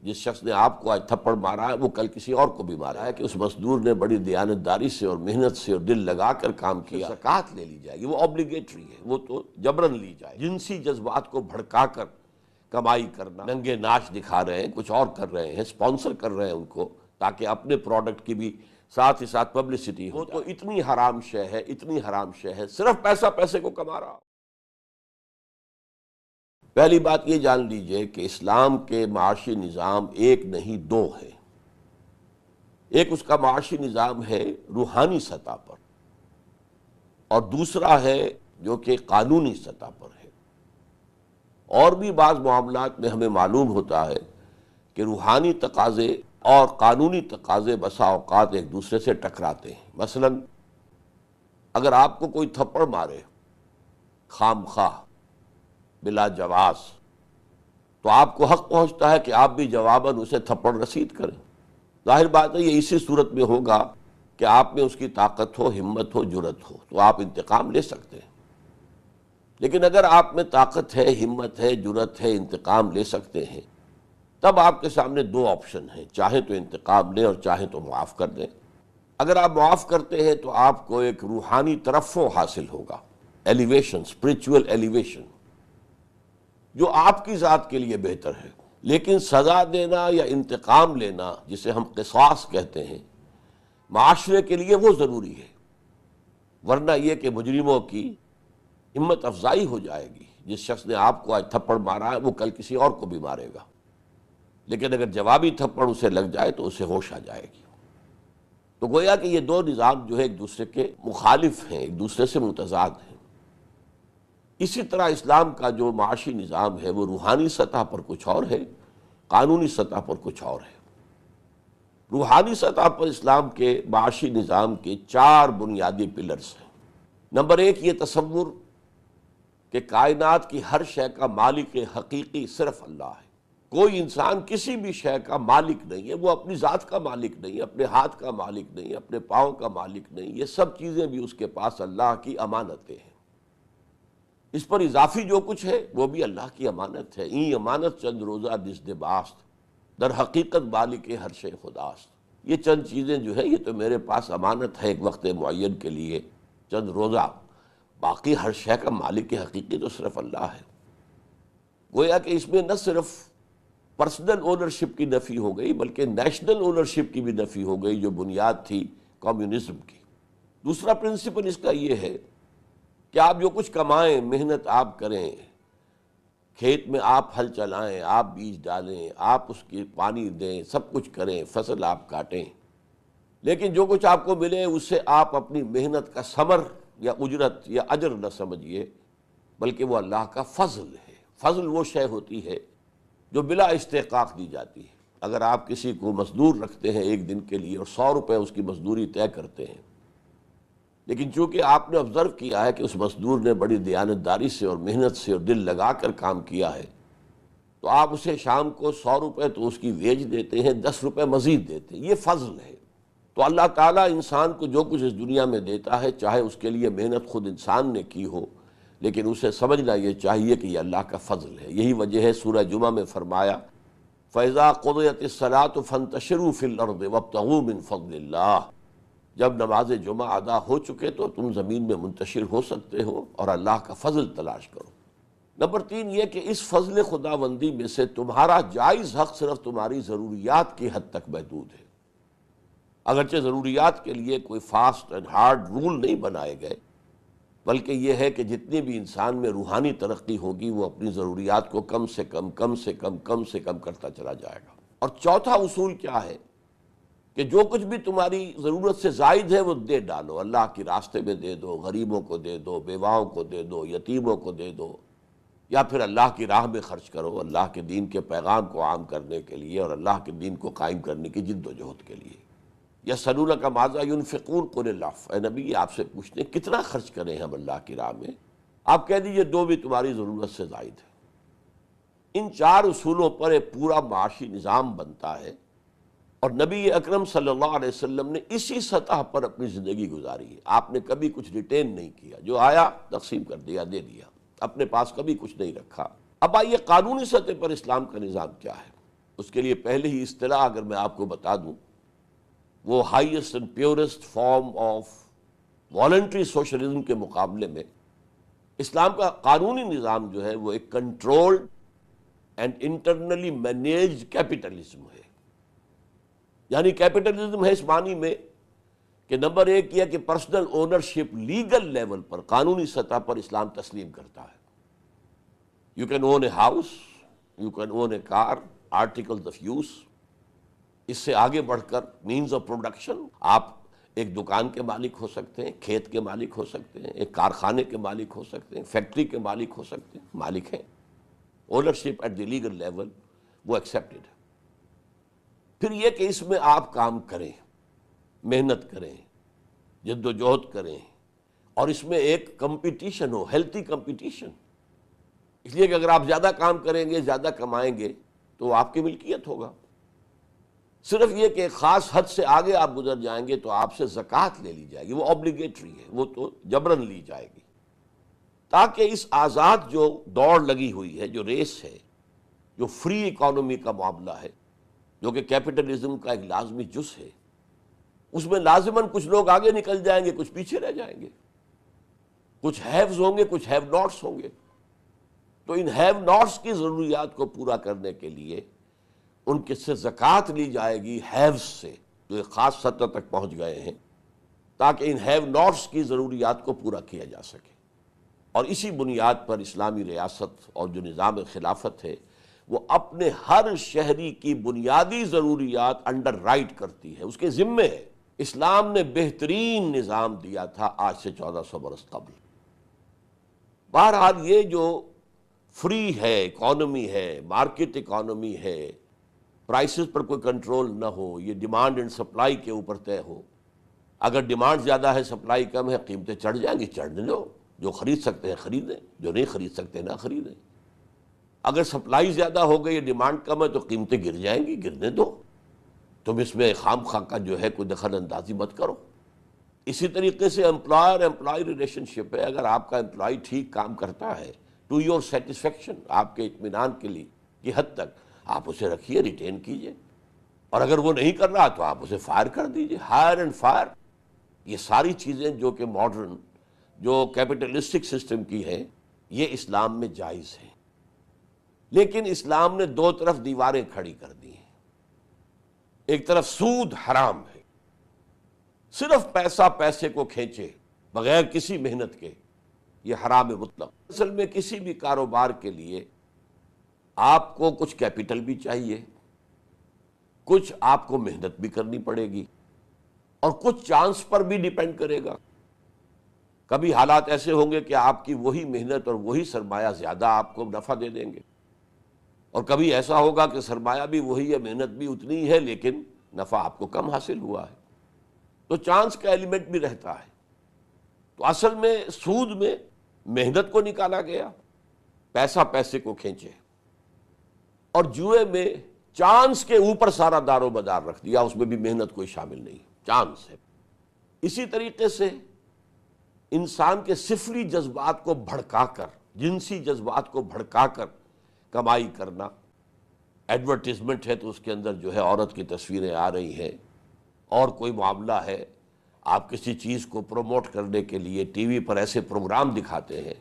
جس شخص نے آپ کو آج تھپڑ مارا ہے وہ کل کسی اور کو بھی مارا ہے کہ اس مزدور نے بڑی دیانتداری سے اور محنت سے اور دل لگا کر کام کیا، زکوٰۃ لے لی جائے گی، وہ اوبلیگیٹری ہے، وہ تو جبراً لی جائے۔ جنسی جذبات کو بھڑکا کر کمائی کرنا، ننگے ناچ دکھا رہے ہیں، کچھ اور کر رہے ہیں، سپانسر کر رہے ہیں ان کو تاکہ اپنے پروڈکٹ کی بھی ساتھ ہی ساتھ پبلسٹی ہو جائے۔ وہ تو اتنی حرام شے ہے، اتنی حرام شے ہے، صرف پیسہ پیسے کو کما رہا۔ پہلی بات یہ جان لیجئے کہ اسلام کے معاشی نظام ایک نہیں دو ہے۔ ایک اس کا معاشی نظام ہے روحانی سطح پر، اور دوسرا ہے جو کہ قانونی سطح پر ہے۔ اور بھی بعض معاملات میں ہمیں معلوم ہوتا ہے کہ روحانی تقاضے اور قانونی تقاضے بسا اوقات ایک دوسرے سے ٹکراتے ہیں۔ مثلا اگر آپ کو کوئی تھپڑ مارے خام خواہ بلا جواز، تو آپ کو حق پہنچتا ہے کہ آپ بھی جواباً اسے تھپڑ رسید کریں۔ ظاہر بات ہے یہ اسی صورت میں ہوگا کہ آپ میں اس کی طاقت ہو، ہمت ہو، جرت ہو، تو آپ انتقام لے سکتے ہیں۔ لیکن اگر آپ میں طاقت ہے، ہمت ہے، جرت ہے، انتقام لے سکتے ہیں، تب آپ کے سامنے دو آپشن ہیں، چاہیں تو انتقام لیں اور چاہیں تو معاف کر دیں۔ اگر آپ معاف کرتے ہیں تو آپ کو ایک روحانی ترفع حاصل ہوگا، ایلیویشن، اسپرچول ایلیویشن، جو آپ کی ذات کے لیے بہتر ہے۔ لیکن سزا دینا یا انتقام لینا، جسے ہم قصاص کہتے ہیں، معاشرے کے لیے وہ ضروری ہے، ورنہ یہ کہ مجرموں کی ہمت افزائی ہو جائے گی۔ جس شخص نے آپ کو آج تھپڑ مارا ہے وہ کل کسی اور کو بھی مارے گا، لیکن اگر جوابی تھپڑ اسے لگ جائے تو اسے ہوش آ جائے گی۔ تو گویا کہ یہ دو نظام جو ہے ایک دوسرے کے مخالف ہیں، ایک دوسرے سے متضاد ہیں۔ اسی طرح اسلام کا جو معاشی نظام ہے وہ روحانی سطح پر کچھ اور ہے، قانونی سطح پر کچھ اور ہے۔ روحانی سطح پر اسلام کے معاشی نظام کے چار بنیادی پلرز ہیں۔ نمبر ایک، یہ تصور کہ کائنات کی ہر شے کا مالک حقیقی صرف اللہ ہے۔ کوئی انسان کسی بھی شے کا مالک نہیں ہے، وہ اپنی ذات کا مالک نہیں، اپنے ہاتھ کا مالک نہیں، اپنے پاؤں کا مالک نہیں، یہ سب چیزیں بھی اس کے پاس اللہ کی امانتیں ہیں۔ اس پر اضافی جو کچھ ہے وہ بھی اللہ کی امانت ہے۔ این امانت چند روزہ دست باست، در حقیقت مالک ہر شے خداست۔ یہ چند چیزیں جو ہے یہ تو میرے پاس امانت ہے ایک وقت معین کے لیے، چند روزہ، باقی ہر شے کا مالک حقیقی تو صرف اللہ ہے۔ گویا کہ اس میں نہ صرف پرسنل اونرشپ کی نفی ہو گئی بلکہ نیشنل اونرشپ کی بھی نفی ہو گئی، جو بنیاد تھی کمیونزم کی۔ دوسرا پرنسپل اس کا یہ ہے کہ آپ جو کچھ کمائیں، محنت آپ کریں، کھیت میں آپ ہل چلائیں، آپ بیج ڈالیں، آپ اس کی پانی دیں، سب کچھ کریں، فصل آپ کاٹیں، لیکن جو کچھ آپ کو ملے اسے آپ اپنی محنت کا ثمر یا اجرت یا اجر نہ سمجھیے، بلکہ وہ اللہ کا فضل ہے۔ فضل وہ شے ہوتی ہے جو بلا استحقاق دی جاتی ہے۔ اگر آپ کسی کو مزدور رکھتے ہیں ایک دن کے لیے اور 100 روپے اس کی مزدوری طے کرتے ہیں، لیکن چونکہ آپ نے آبزرو کیا ہے کہ اس مزدور نے بڑی دیانتداری سے اور محنت سے اور دل لگا کر کام کیا ہے، تو آپ اسے شام کو 100 روپے تو اس کی ویج دیتے ہیں، 10 روپے مزید دیتے ہیں۔ یہ فضل ہے۔ تو اللہ تعالیٰ انسان کو جو کچھ اس دنیا میں دیتا ہے، چاہے اس کے لیے محنت خود انسان نے کی ہو، لیکن اسے سمجھنا یہ چاہیے کہ یہ اللہ کا فضل ہے۔ یہی وجہ ہے سورہ جمعہ میں فرمایا فَإِذَا قُضِيَتِ الصَّلَاةُ فَانتَشِرُوا فِي الْأَرْضِ وَابْتَغُوا مِن فَضْلِ اللَّهِ، جب نماز جمعہ ادا ہو چکے تو تم زمین میں منتشر ہو سکتے ہو اور اللہ کا فضل تلاش کرو۔ نمبر 3 یہ کہ اس فضل خداوندی میں سے تمہارا جائز حق صرف تمہاری ضروریات کی حد تک محدود ہے۔ اگرچہ ضروریات کے لیے کوئی فاسٹ اینڈ ہارڈ رول نہیں بنائے گئے، بلکہ یہ ہے کہ جتنی بھی انسان میں روحانی ترقی ہوگی وہ اپنی ضروریات کو کم سے کم کرتا چلا جائے گا۔ اور چوتھا اصول کیا ہے کہ جو کچھ بھی تمہاری ضرورت سے زائد ہے وہ دے ڈالو، اللہ کے راستے میں دے دو، غریبوں کو دے دو، بیواؤں کو دے دو، یتیموں کو دے دو، یا پھر اللہ کی راہ میں خرچ کرو، اللہ کے دین کے پیغام کو عام کرنے کے لیے اور اللہ کے دین کو قائم کرنے کی جد و جہد کے لیے۔ یسألونک ماذا ینفقون قل العفو، اے نبی آپ سے پوچھتے ہیں کتنا خرچ کریں ہم اللہ کی راہ میں، آپ کہہ دیجئے 2 بھی تمہاری ضرورت سے زائد ہے۔ ان 4 اصولوں پر ایک پورا معاشی نظام بنتا ہے، اور نبی اکرم صلی اللہ علیہ وسلم نے اسی سطح پر اپنی زندگی گزاری ہے۔ آپ نے کبھی کچھ ریٹین نہیں کیا، جو آیا تقسیم کر دیا، دے دیا، اپنے پاس کبھی کچھ نہیں رکھا۔ اب آئیے قانونی سطح پر اسلام کا نظام کیا ہے۔ اس کے لیے پہلے ہی اصطلاح اگر میں آپ کو بتا دوں، وہ highest and purest form of voluntary socialism کے مقابلے میں اسلام کا قانونی نظام جو ہے وہ ایک controlled and internally managed capitalism ہے۔ یعنی کیپٹلزم ہے اس معنی میں کہ نمبر ایک یہ کہ پرسنل اونرشپ لیگل لیول پر، قانونی سطح پر اسلام تسلیم کرتا ہے۔ You can own a house, you can own a car, articles of use. اس سے آگے بڑھ کر مینز آف پروڈکشن، آپ ایک دکان کے مالک ہو سکتے ہیں، کھیت کے مالک ہو سکتے ہیں، ایک کارخانے کے مالک ہو سکتے ہیں، فیکٹری کے مالک ہو سکتے ہیں، مالک ہیں۔ Ownership at the legal level وہ ایکسیپٹڈ ہے۔ پھر یہ کہ اس میں آپ کام کریں، محنت کریں، جد و جہد کریں، اور اس میں ایک کمپٹیشن ہو، ہیلتھی کمپٹیشن۔ اس لیے کہ اگر آپ زیادہ کام کریں گے، زیادہ کمائیں گے تو آپ کی ملکیت ہوگا۔ صرف یہ کہ ایک خاص حد سے آگے آپ گزر جائیں گے تو آپ سے زکوٰۃ لے لی جائے گی، وہ اوبلیگیٹری ہے، وہ تو جبراً لی جائے گی، تاکہ اس آزاد جو دوڑ لگی ہوئی ہے، جو ریس ہے، جو فری اکانومی کا معاملہ ہے، جو کہ کیپٹلزم کا ایک لازمی جز ہے، اس میں لازماً کچھ لوگ آگے نکل جائیں گے، کچھ پیچھے رہ جائیں گے، کچھ ہیوز ہوں گے، کچھ ہیو ناٹس ہوں گے۔ تو ان ہیو ناٹس کی ضروریات کو پورا کرنے کے لیے ان کے سے زکوٰۃ لی جائے گی، ہیوز سے جو ایک خاص سطح تک پہنچ گئے ہیں، تاکہ ان ہیو ناٹس کی ضروریات کو پورا کیا جا سکے۔ اور اسی بنیاد پر اسلامی ریاست اور جو نظام خلافت ہے وہ اپنے ہر شہری کی بنیادی ضروریات انڈر رائٹ کرتی ہے، اس کے ذمے ہے۔ اسلام نے بہترین نظام دیا تھا آج سے 1400 برس قبل۔ بہرحال یہ جو فری ہے، اکانومی ہے، مارکیٹ اکانومی ہے، پرائسز پر کوئی کنٹرول نہ ہو، یہ ڈیمانڈ اینڈ سپلائی کے اوپر طے ہو۔ اگر ڈیمانڈ زیادہ ہے، سپلائی کم ہے، قیمتیں چڑھ جائیں گی، چڑھنے دو، جو خرید سکتے ہیں خریدیں، جو نہیں خرید سکتے نہ خریدیں۔ اگر سپلائی زیادہ ہو گئی، ڈیمانڈ کم ہے تو قیمتیں گر جائیں گی، گرنے دو، تم اس میں خام خواہ کا جو ہے کوئی دخل اندازی مت کرو۔ اسی طریقے سے امپلائر امپلائی ریلیشن شپ ہے، اگر آپ کا امپلائی ٹھیک کام کرتا ہے ٹو یور سیٹسفیکشن، آپ کے اطمینان کے لیے کی حد تک، آپ اسے رکھیے، ریٹین کیجئے، اور اگر وہ نہیں کر رہا تو آپ اسے فائر کر دیجئے، ہائر اینڈ فائر۔ یہ ساری چیزیں جو کہ ماڈرن جو کیپٹلسٹک سسٹم کی ہیں، یہ اسلام میں جائز ہیں۔ لیکن اسلام نے دو طرف دیواریں کھڑی کر دی ہیں۔ ایک طرف سود حرام ہے، صرف پیسہ پیسے کو کھینچے بغیر کسی محنت کے، یہ حرام مطلق۔ اصل میں کسی بھی کاروبار کے لیے آپ کو کچھ کیپٹل بھی چاہیے، کچھ آپ کو محنت بھی کرنی پڑے گی، اور کچھ چانس پر بھی ڈیپینڈ کرے گا۔ کبھی حالات ایسے ہوں گے کہ آپ کی وہی محنت اور وہی سرمایہ زیادہ آپ کو نفع دے دیں گے، اور کبھی ایسا ہوگا کہ سرمایہ بھی وہی ہے، محنت بھی اتنی ہے، لیکن نفع آپ کو کم حاصل ہوا ہے۔ تو چانس کا ایلیمنٹ بھی رہتا ہے۔ تو اصل میں سود میں محنت کو نکالا گیا، پیسہ پیسے کو کھینچے، اور جوئے میں چانس کے اوپر سارا دار و مدار رکھ دیا، اس میں بھی محنت کوئی شامل نہیں، چانس ہے۔ اسی طریقے سے انسان کے سفلی جذبات کو بھڑکا کر، جنسی جذبات کو بھڑکا کر کمائی کرنا، ایڈورٹیزمنٹ ہے تو اس کے اندر جو ہے عورت کی تصویریں آ رہی ہیں، اور کوئی معاملہ ہے، آپ کسی چیز کو پروموٹ کرنے کے لیے ٹی وی پر ایسے پروگرام دکھاتے ہیں،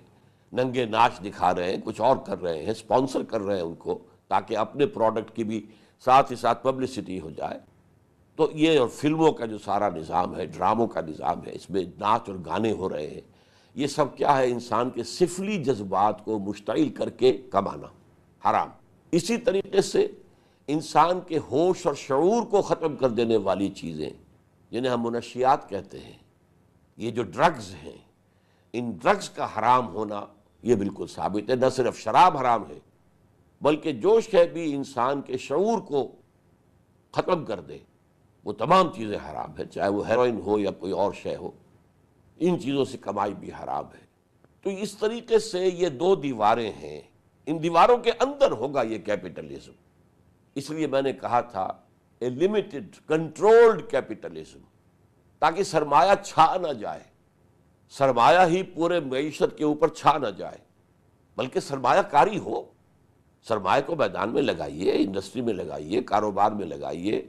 ننگے ناچ دکھا رہے ہیں، کچھ اور کر رہے ہیں، سپانسر کر رہے ہیں ان کو، تاکہ اپنے پروڈکٹ کی بھی ساتھ ہی ساتھ پبلسٹی ہو جائے۔ تو یہ اور فلموں کا جو سارا نظام ہے، ڈراموں کا نظام ہے، اس میں ناچ اور گانے ہو رہے ہیں، یہ سب کیا ہے؟ انسان کے سفلی جذبات کو مشتعل کر کے کمانا، حرام۔ اسی طریقے سے انسان کے ہوش اور شعور کو ختم کر دینے والی چیزیں، جنہیں ہم منشیات کہتے ہیں، یہ جو ڈرگز ہیں، ان ڈرگز کا حرام ہونا یہ بالکل ثابت ہے۔ نہ صرف شراب حرام ہے، بلکہ جو شے بھی انسان کے شعور کو ختم کر دے، وہ تمام چیزیں حرام ہیں، چاہے وہ ہیروئن ہو یا کوئی اور شے ہو، ان چیزوں سے کمائی بھی حرام ہے۔ تو اس طریقے سے یہ دو دیواریں ہیں، ان دیواروں کے اندر ہوگا یہ کیپٹلزم۔ اس لیے میں نے کہا تھا اے لمیٹڈ کنٹرولڈ کیپٹلزم، تاکہ سرمایہ چھا نہ جائے، سرمایہ ہی پورے معیشت کے اوپر چھا نہ جائے، بلکہ سرمایہ کاری ہو، سرمایہ کو میدان میں لگائیے، انڈسٹری میں لگائیے، کاروبار میں لگائیے،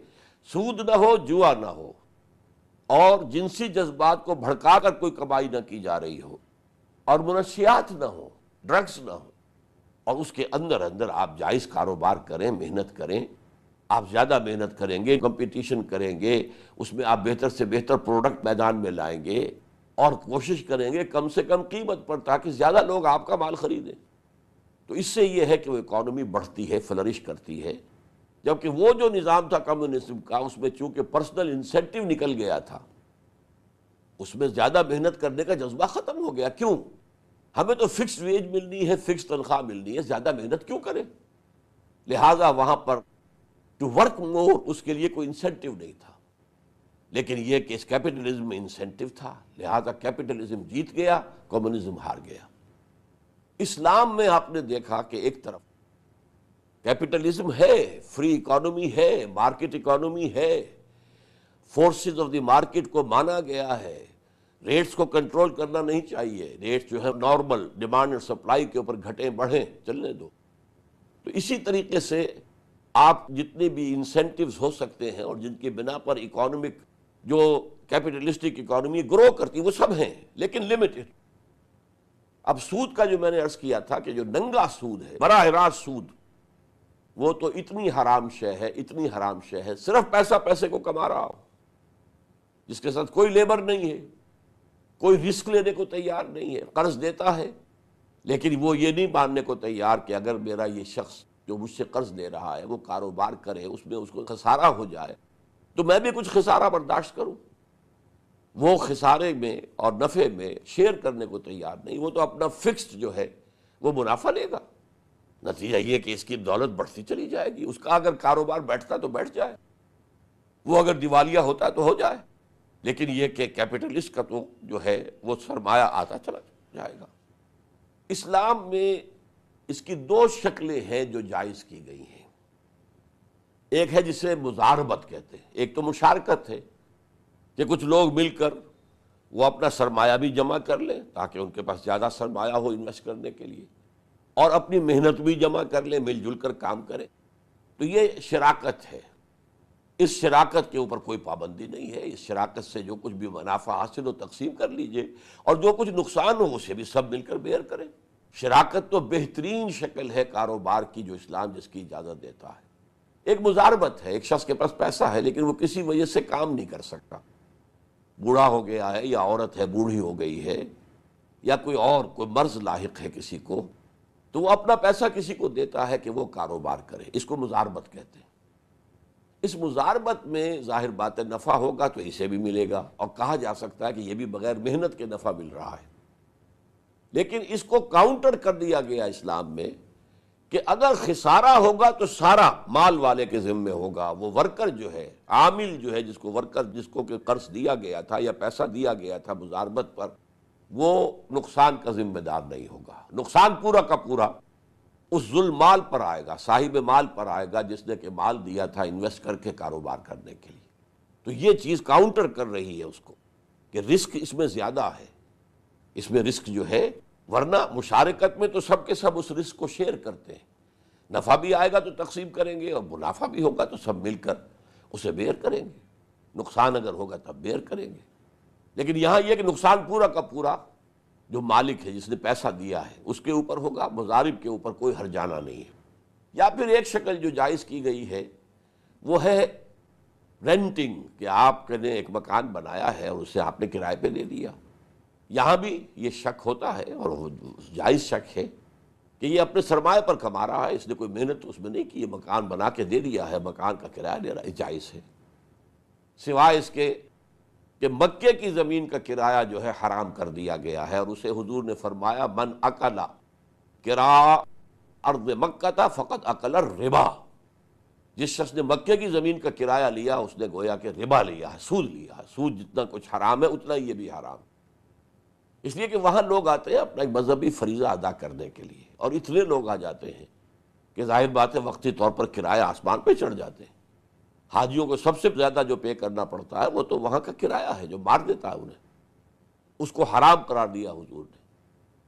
سود نہ ہو، جوا نہ ہو، اور جنسی جذبات کو بھڑکا کر کوئی کمائی نہ کی جا رہی ہو، اور منشیات نہ ہو، ڈرگس نہ ہو، اور اس کے اندر اندر آپ جائز کاروبار کریں، محنت کریں. آپ زیادہ محنت کریں گے، کمپٹیشن کریں گے، اس میں آپ بہتر سے بہتر پروڈکٹ میدان میں لائیں گے، اور کوشش کریں گے کم سے کم قیمت پر تاکہ زیادہ لوگ آپ کا مال خریدیں. تو اس سے یہ ہے کہ وہ اکانومی بڑھتی ہے، فلرش کرتی ہے. جبکہ وہ جو نظام تھا کمیونزم کا، اس میں چونکہ پرسنل انسینٹیو نکل گیا تھا، اس میں زیادہ محنت کرنے کا جذبہ ختم ہو گیا. کیوں؟ ہمیں تو فکس ویج ملنی ہے، فکس تنخواہ ملنی ہے، زیادہ محنت کیوں کریں؟ لہٰذا وہاں پر ٹو ورک مور، اس کے لیے کوئی انسینٹیو نہیں تھا. لیکن یہ کہ اس کیپٹلزم میں انسینٹیو تھا، لہٰذا کیپٹلزم جیت گیا، کمیونزم ہار گیا. اسلام میں آپ نے دیکھا کہ ایک طرف کیپٹلزم ہے، فری اکانومی ہے، مارکیٹ اکانومی ہے، فورسز آف دی مارکیٹ کو مانا گیا ہے، ریٹس کو کنٹرول کرنا نہیں چاہیے، ریٹس جو ہے نارمل ڈیمانڈ اور سپلائی کے اوپر گھٹیں بڑھیں، چلنے دو. تو اسی طریقے سے آپ جتنے بھی انسینٹیوز ہو سکتے ہیں اور جن کی بنا پر اکانومک جو کیپٹلسٹک اکانومی گرو کرتی وہ سب ہیں، لیکن لمیٹڈ. اب سود کا جو میں نے عرض کیا تھا کہ جو ننگا سود ہے، براہ راست سود، وہ تو اتنی حرام شے ہے، اتنی حرام شے ہے، صرف پیسہ پیسے کو کما رہا ہو، جس کے ساتھ کوئی لیبر نہیں ہے، کوئی رسک لینے کو تیار نہیں ہے. قرض دیتا ہے لیکن وہ یہ نہیں ماننے کو تیار کہ اگر میرا یہ شخص جو مجھ سے قرض لے رہا ہے وہ کاروبار کرے، اس میں اس کو خسارہ ہو جائے تو میں بھی کچھ خسارہ برداشت کروں. وہ خسارے میں اور نفع میں شیئر کرنے کو تیار نہیں، وہ تو اپنا فکسڈ جو ہے وہ منافع لے گا. نتیجہ یہ کہ اس کی دولت بڑھتی چلی جائے گی. اس کا اگر کاروبار بیٹھتا تو بیٹھ جائے، وہ اگر دیوالیہ ہوتا تو ہو جائے. لیکن یہ کہ کیپٹلسٹ کا تو جو ہے وہ سرمایہ آتا چلا جائے گا. اسلام میں اس کی دو شکلیں ہیں جو جائز کی گئی ہیں. ایک ہے جسے مزاربت کہتے ہیں، ایک تو مشارکت ہے کہ کچھ لوگ مل کر وہ اپنا سرمایہ بھی جمع کر لیں تاکہ ان کے پاس زیادہ سرمایہ ہو انویسٹ کرنے کے لیے، اور اپنی محنت بھی جمع کر لیں، مل جل کر کام کریں. تو یہ شراکت ہے. اس شراکت کے اوپر کوئی پابندی نہیں ہے. اس شراکت سے جو کچھ بھی منافع حاصل ہو تقسیم کر لیجئے، اور جو کچھ نقصان ہو اسے بھی سب مل کر بیئر کریں. شراکت تو بہترین شکل ہے کاروبار کی جو اسلام جس کی اجازت دیتا ہے. ایک مزاربت ہے، ایک شخص کے پاس پیسہ ہے لیکن وہ کسی وجہ سے کام نہیں کر سکتا، بوڑھا ہو گیا ہے، یا عورت ہے بوڑھی ہو گئی ہے، یا کوئی مرض لاحق ہے کسی کو، تو وہ اپنا پیسہ کسی کو دیتا ہے کہ وہ کاروبار کرے. اس کو مزاربت کہتے ہیں. اس مزاربت میں ظاہر بات ہے نفع ہوگا تو اسے بھی ملے گا، اور کہا جا سکتا ہے کہ یہ بھی بغیر محنت کے نفع مل رہا ہے. لیکن اس کو کاؤنٹر کر دیا گیا اسلام میں کہ اگر خسارہ ہوگا تو سارا مال والے کے ذمے ہوگا. وہ ورکر جو ہے، عامل جو ہے، جس کو کہ قرض دیا گیا تھا یا پیسہ دیا گیا تھا مزاربت پر، وہ نقصان کا ذمہ دار نہیں ہوگا. نقصان پورا کا پورا اس ظلم مال پر آئے گا، صاحب مال پر آئے گا جس نے کہ مال دیا تھا انویسٹ کر کے کاروبار کرنے کے لیے. تو یہ چیز کاؤنٹر کر رہی ہے اس کو کہ رسک اس میں زیادہ ہے، اس میں رسک جو ہے، ورنہ مشارکت میں تو سب کے سب اس رسک کو شیئر کرتے ہیں. نفع بھی آئے گا تو تقسیم کریں گے، اور منافع بھی ہوگا تو سب مل کر اسے بیئر کریں گے. نقصان اگر ہوگا تب بیئر کریں گے. لیکن یہاں یہ کہ نقصان پورا کا پورا جو مالک ہے، جس نے پیسہ دیا ہے، اس کے اوپر ہوگا، مضارب کے اوپر کوئی ہرجانہ نہیں ہے. یا پھر ایک شکل جو جائز کی گئی ہے وہ ہے رینٹنگ، کہ آپ نے ایک مکان بنایا ہے اور اسے آپ نے کرائے پہ لے لیا. یہاں بھی یہ شک ہوتا ہے، اور وہ جائز شک ہے کہ یہ اپنے سرمایہ پر کما رہا ہے، اس نے کوئی محنت اس میں نہیں کی، یہ مکان بنا کے دے دیا ہے، مکان کا کرایہ لے رہا ہے، جائز ہے. سوائے اس کے کہ مکے کی زمین کا کرایہ جو ہے حرام کر دیا گیا ہے، اور اسے حضور نے فرمایا من اکل کرا ارض مکہ فقط اکل الربا. جس شخص نے مکے کی زمین کا کرایہ لیا اس نے گویا کہ ربا لیا ہے، سود لیا ہے. سود جتنا کچھ حرام ہے اتنا ہی یہ بھی حرام. اس لیے کہ وہاں لوگ آتے ہیں اپنا ایک مذہبی فریضہ ادا کرنے کے لیے، اور اتنے لوگ آ جاتے ہیں کہ ظاہر بات ہے وقتی طور پر کرایہ آسمان پہ چڑھ جاتے ہیں. حاجیوں کو سب سے زیادہ جو پے کرنا پڑتا ہے وہ تو وہاں کا کرایہ ہے جو مار دیتا ہے انہیں. اس کو حرام قرار دیا حضور نے.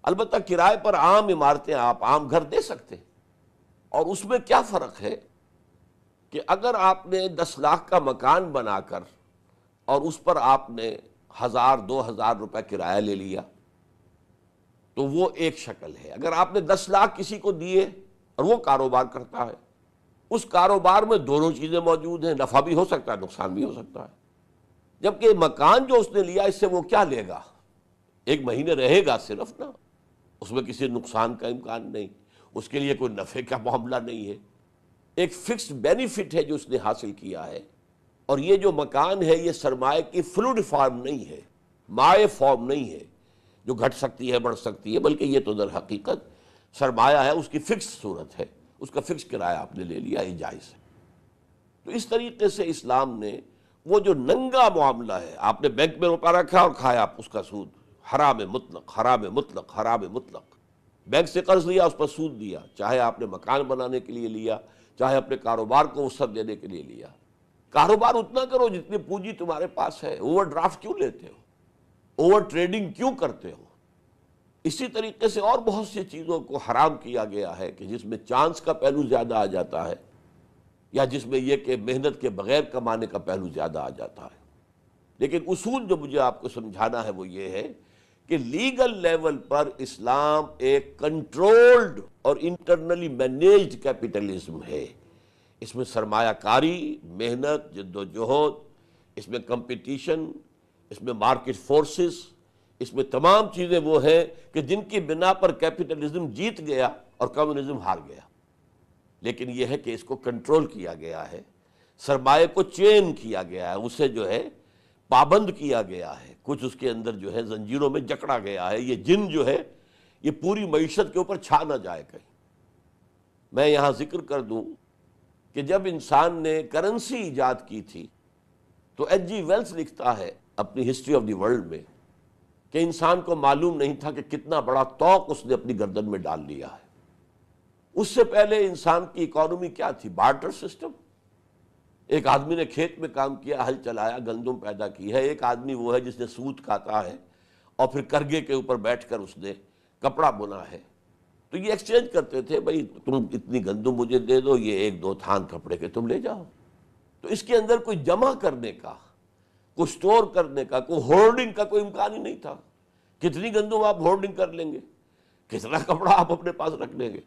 البتہ کرائے پر عام عمارتیں، آپ عام گھر دے سکتے ہیں، اور اس میں کیا فرق ہے کہ اگر آپ نے 10 لاکھ کا مکان بنا کر اور اس پر آپ نے 1000-2000 روپے کرایہ لے لیا تو وہ ایک شکل ہے. اگر آپ نے 10 لاکھ کسی کو دیے اور وہ کاروبار کرتا ہے، اس کاروبار میں دونوں چیزیں موجود ہیں، نفع بھی ہو سکتا ہے، نقصان بھی ہو سکتا ہے. جبکہ مکان جو اس نے لیا، اس سے وہ کیا لے گا؟ 1 مہینے رہے گا صرف نا، اس میں کسی نقصان کا امکان نہیں، اس کے لیے کوئی نفع کا معاملہ نہیں ہے، ایک فکسڈ بینیفٹ ہے جو اس نے حاصل کیا ہے. اور یہ جو مکان ہے یہ سرمایہ کی فلوئڈ فارم نہیں ہے، مائع فارم نہیں ہے جو گھٹ سکتی ہے، بڑھ سکتی ہے، بلکہ یہ تو در حقیقت سرمایہ ہے، اس کی فکس صورت ہے، اس کا فکس کرایہ آپ نے لے لیا، یہ جائز ہے. تو اس طریقے سے اسلام نے وہ جو ننگا معاملہ ہے، آپ نے بینک میں روپیہ رکھا اور کھایا اس کا سود، حرام مطلق، حرام مطلق، حرام مطلق. بینک سے قرض لیا، اس پر سود دیا، چاہے آپ نے مکان بنانے کے لیے لیا، چاہے اپنے کاروبار کو وسعت دینے کے لیے لیا. کاروبار اتنا کرو جتنی پونجی تمہارے پاس ہے، اوور ڈرافٹ کیوں لیتے ہو، اوور ٹریڈنگ کیوں کرتے ہو؟ اسی طریقے سے اور بہت سی چیزوں کو حرام کیا گیا ہے کہ جس میں چانس کا پہلو زیادہ آ جاتا ہے، یا جس میں یہ کہ محنت کے بغیر کمانے کا پہلو زیادہ آ جاتا ہے. لیکن اصول جو مجھے آپ کو سمجھانا ہے وہ یہ ہے کہ لیگل لیول پر اسلام ایک کنٹرولڈ اور انٹرنلی مینیجڈ کیپٹلزم ہے. اس میں سرمایہ کاری، محنت، جد و جہد، اس میں کمپٹیشن، اس میں مارکیٹ فورسز، اس میں تمام چیزیں وہ ہیں کہ جن کی بنا پر کیپٹلزم جیت گیا اور کمیونزم ہار گیا. لیکن یہ ہے کہ اس کو کنٹرول کیا گیا ہے، سرمایہ کو چین کیا گیا ہے، اسے جو ہے پابند کیا گیا ہے، کچھ اس کے اندر جو ہے زنجیروں میں جکڑا گیا ہے. یہ جن جو ہے یہ پوری معیشت کے اوپر چھا نہ جائے کہیں. میں یہاں ذکر کر دوں کہ جب انسان نے کرنسی ایجاد کی تھی تو ایچ جی ویلس لکھتا ہے اپنی ہسٹری آف دی ورلڈ میں کہ انسان کو معلوم نہیں تھا کہ کتنا بڑا طوق اس نے اپنی گردن میں ڈال لیا ہے. اس سے پہلے انسان کی اکانومی کیا تھی؟ Barter system. ایک آدمی نے کھیت میں کام کیا، ہل چلایا، گندم پیدا کی ہے. ایک آدمی وہ ہے جس نے سوت کاتا ہے اور پھر کرگے کے اوپر بیٹھ کر اس نے کپڑا بنا ہے. تو یہ ایکسچینج کرتے تھے، بھائی تم اتنی گندم مجھے دے دو، یہ 1-2 تھان کپڑے کے تم لے جاؤ. تو اس کے اندر کوئی جمع کرنے کا، کوئی سٹور کرنے کا، کوئی ہولڈنگ کا کوئی امکان ہی نہیں تھا. کتنی گندم آپ ہولڈنگ کر لیں گے، کتنا کپڑا آپ اپنے پاس رکھ لیں گے.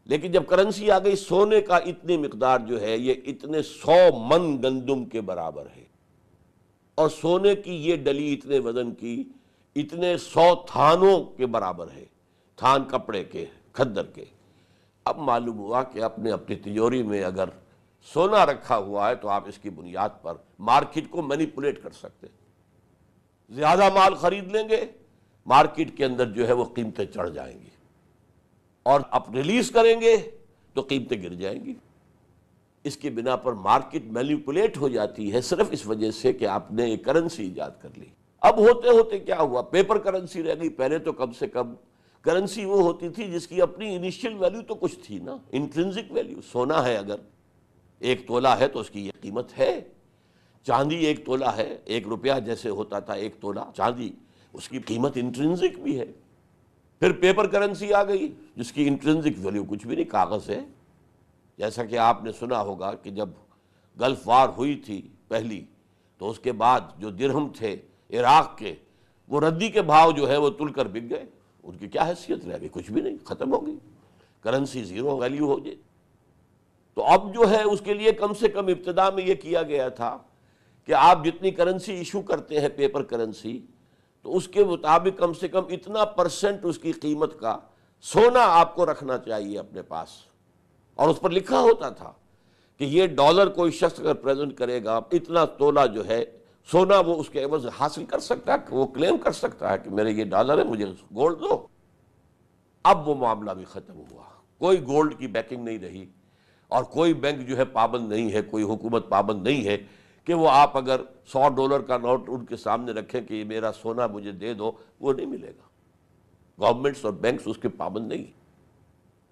لیکن جب کرنسی آ گئی، سونے کا اتنی مقدار جو ہے یہ اتنے 100 من گندم کے برابر ہے، اور سونے کی یہ ڈلی اتنے وزن کی اتنے 100 تھانوں کے برابر ہے، تھان کپڑے کے، کھدر کے. اب معلوم ہوا کہ اپنی تجوری میں اگر سونا رکھا ہوا ہے تو آپ اس کی بنیاد پر مارکیٹ کو مینیپولیٹ کر سکتے. زیادہ مال خرید لیں گے، مارکیٹ کے اندر جو ہے وہ قیمتیں چڑھ جائیں گی، اور اب ریلیز کریں گے تو قیمتیں گر جائیں گی. اس کی بنا پر مارکیٹ مینیپولیٹ ہو جاتی ہے صرف اس وجہ سے کہ آپ نے ایک کرنسی ایجاد کر لی. اب ہوتے ہوتے کیا ہوا؟ پیپر کرنسی رہ گئی. پہلے تو کم سے کم کرنسی وہ ہوتی تھی جس کی اپنی انیشیل ویلیو تو کچھ تھی نا، انٹرنسک ویلیو. سونا ہے اگر 1 تولہ ہے تو اس کی یہ قیمت ہے. چاندی 1 تولہ ہے، 1 روپیہ جیسے ہوتا تھا 1 تولہ چاندی، اس کی قیمت انٹرنسک بھی ہے. پھر پیپر کرنسی آ گئی جس کی انٹرنسک ویلیو کچھ بھی نہیں، کاغذ ہے. جیسا کہ آپ نے سنا ہوگا کہ جب گلف وار ہوئی تھی پہلی، تو اس کے بعد جو درہم تھے عراق کے، وہ ردی کے بھاؤ جو ہے وہ تل کر بک گئے. ان کی کیا حیثیت رہ گئی؟ کچھ بھی نہیں، ختم ہو گئی، کرنسی زیرو ویلیو ہو جائے. تو اب جو ہے اس کے لیے کم سے کم ابتدا میں یہ کیا گیا تھا کہ آپ جتنی کرنسی ایشو کرتے ہیں پیپر کرنسی، تو اس کے مطابق کم سے کم اتنا % اس کی قیمت کا سونا آپ کو رکھنا چاہیے اپنے پاس. اور اس پر لکھا ہوتا تھا کہ یہ ڈالر کوئی شخص اگر پریزنٹ کرے گا، اتنا تولہ جو ہے سونا وہ اس کے عوض حاصل کر سکتا ہے، وہ کلیم کر سکتا ہے کہ میرے یہ ڈالر ہے، مجھے گولڈ دو. اب وہ معاملہ بھی ختم ہوا، کوئی گولڈ کی بیکنگ نہیں رہی، اور کوئی بینک جو ہے پابند نہیں ہے، کوئی حکومت پابند نہیں ہے کہ وہ آپ اگر $100 کا نوٹ ان کے سامنے رکھیں کہ یہ میرا سونا مجھے دے دو، وہ نہیں ملے گا. گورنمنٹس اور بینکس اس کے پابند نہیں.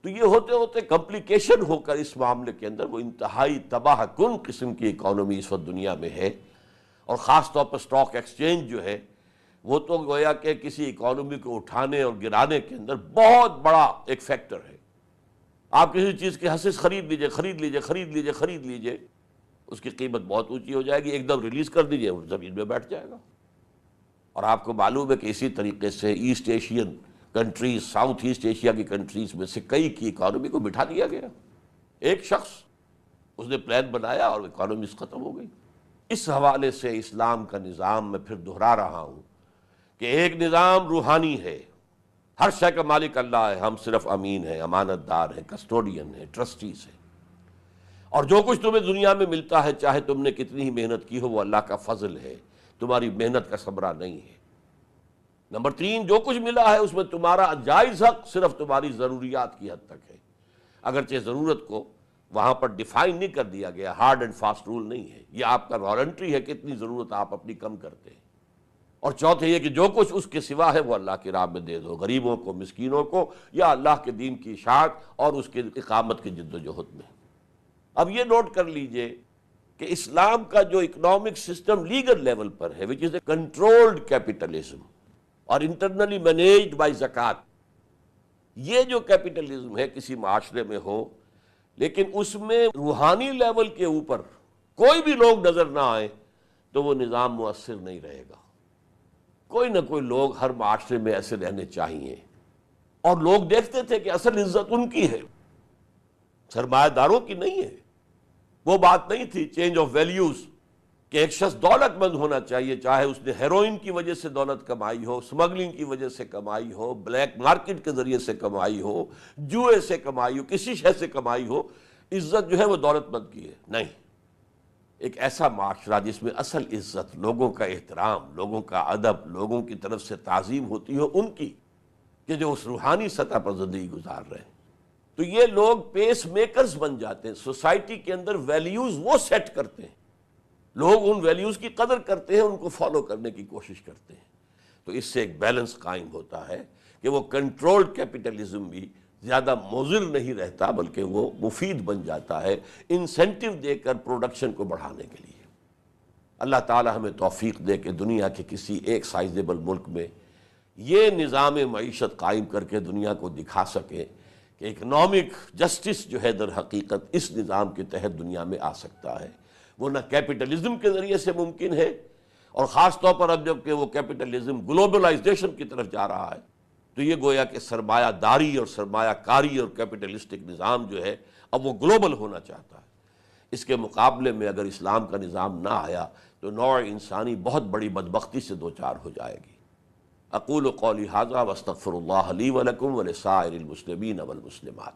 تو یہ ہوتے ہوتے کمپلیکیشن ہو کر اس معاملے کے اندر وہ انتہائی تباہ کن قسم کی اکانومی اس وقت دنیا میں ہے. اور خاص طور پر سٹاک ایکسچینج جو ہے وہ تو گویا کہ کسی اکانومی کو اٹھانے اور گرانے کے اندر بہت بڑا ایک فیکٹر ہے. آپ کسی چیز کے حصص خرید لیجئے خرید لیجئے خرید لیجئے خرید لیجئے، اس کی قیمت بہت اونچی ہو جائے گی، ایک دم ریلیز کر دیجئے وہ زمین میں بیٹھ جائے گا۔ اور آپ کو معلوم ہے کہ اسی طریقے سے East Asian countries, South East Asia کی کنٹریز میں سے کئی کی اکانومی کو بٹھا دیا گیا۔ ایک شخص اس نے پلان بنایا اور اکانومی ختم ہو گئی۔ اس حوالے سے اسلام کا نظام میں پھر دہرا رہا ہوں کہ ایک نظام روحانی ہے، ہر شے کا مالک اللہ ہے، ہم صرف امین ہیں، امانت دار ہیں، کسٹوڈین ہیں، ٹرسٹیز ہیں، اور جو کچھ تمہیں دنیا میں ملتا ہے چاہے تم نے کتنی ہی محنت کی ہو وہ اللہ کا فضل ہے، تمہاری محنت کا ثمرہ نہیں ہے۔ نمبر 3، جو کچھ ملا ہے اس میں تمہارا جائز حق صرف تمہاری ضروریات کی حد تک ہے، اگرچہ ضرورت کو وہاں پر ڈیفائن نہیں کر دیا گیا، ہارڈ اینڈ فاسٹ رول نہیں ہے، یہ آپ کا والنٹری ہے، کتنی ضرورت آپ اپنی کم کرتے ہیں۔ اور چوتھے یہ کہ جو کچھ اس کے سوا ہے وہ اللہ کی راہ میں دے دو، غریبوں کو، مسکینوں کو، یا اللہ کے دین کی اشاعت اور اس کے اقامت کی جد و جہد میں۔ اب یہ نوٹ کر لیجئے کہ اسلام کا جو اکنامک سسٹم لیگل لیول پر ہے، وچ از اے کنٹرولڈ کیپٹلزم اور انٹرنلی مینیجڈ بائی زکوٰۃ، یہ جو کیپٹلزم ہے کسی معاشرے میں ہو، لیکن اس میں روحانی لیول کے اوپر کوئی بھی لوگ نظر نہ آئے تو وہ نظام مؤثر نہیں رہے گا۔ کوئی نہ کوئی لوگ ہر معاشرے میں ایسے رہنے چاہیے، اور لوگ دیکھتے تھے کہ اصل عزت ان کی ہے، سرمایہ داروں کی نہیں ہے۔ وہ بات نہیں تھی چینج آف ویلیوز کہ ایک شخص دولت مند ہونا چاہیے، چاہے اس نے ہیروئن کی وجہ سے دولت کمائی ہو، سمگلنگ کی وجہ سے کمائی ہو، بلیک مارکیٹ کے ذریعے سے کمائی ہو، جوئے سے کمائی ہو، کسی شے سے کمائی ہو، عزت جو ہے وہ دولت مند کی ہے، نہیں۔ ایک ایسا معاشرہ جس میں اصل عزت، لوگوں کا احترام، لوگوں کا ادب، لوگوں کی طرف سے تعظیم ہوتی ہو ان کی، کہ جو اس روحانی سطح پر زندگی گزار رہے ہیں، تو یہ لوگ پیس میکرز بن جاتے ہیں۔ سوسائٹی کے اندر ویلیوز وہ سیٹ کرتے ہیں، لوگ ان ویلیوز کی قدر کرتے ہیں، ان کو فالو کرنے کی کوشش کرتے ہیں۔ تو اس سے ایک بیلنس قائم ہوتا ہے کہ وہ کنٹرولڈ کیپٹلزم بھی زیادہ مضر نہیں رہتا، بلکہ وہ مفید بن جاتا ہے انسینٹیو دے کر پروڈکشن کو بڑھانے کے لیے۔ اللہ تعالی ہمیں توفیق دے کہ دنیا کے کسی ایک سائزیبل ملک میں یہ نظام معیشت قائم کر کے دنیا کو دکھا سکے کہ اکنامک جسٹس جو ہے در حقیقت اس نظام کے تحت دنیا میں آ سکتا ہے، وہ نہ کیپٹلزم کے ذریعے سے ممکن ہے، اور خاص طور پر اب جب کہ وہ کیپٹلزم گلوبلائزیشن کی طرف جا رہا ہے تو یہ گویا کہ سرمایہ داری اور سرمایہ کاری اور کیپٹلسٹک نظام جو ہے اب وہ گلوبل ہونا چاہتا ہے۔ اس کے مقابلے میں اگر اسلام کا نظام نہ آیا تو نوع انسانی بہت بڑی بدبختی سے دوچار ہو جائے گی۔ اقول قولی ھذا واستغفر اللہ لی ولکم ولسائر المسلمین والمسلمات۔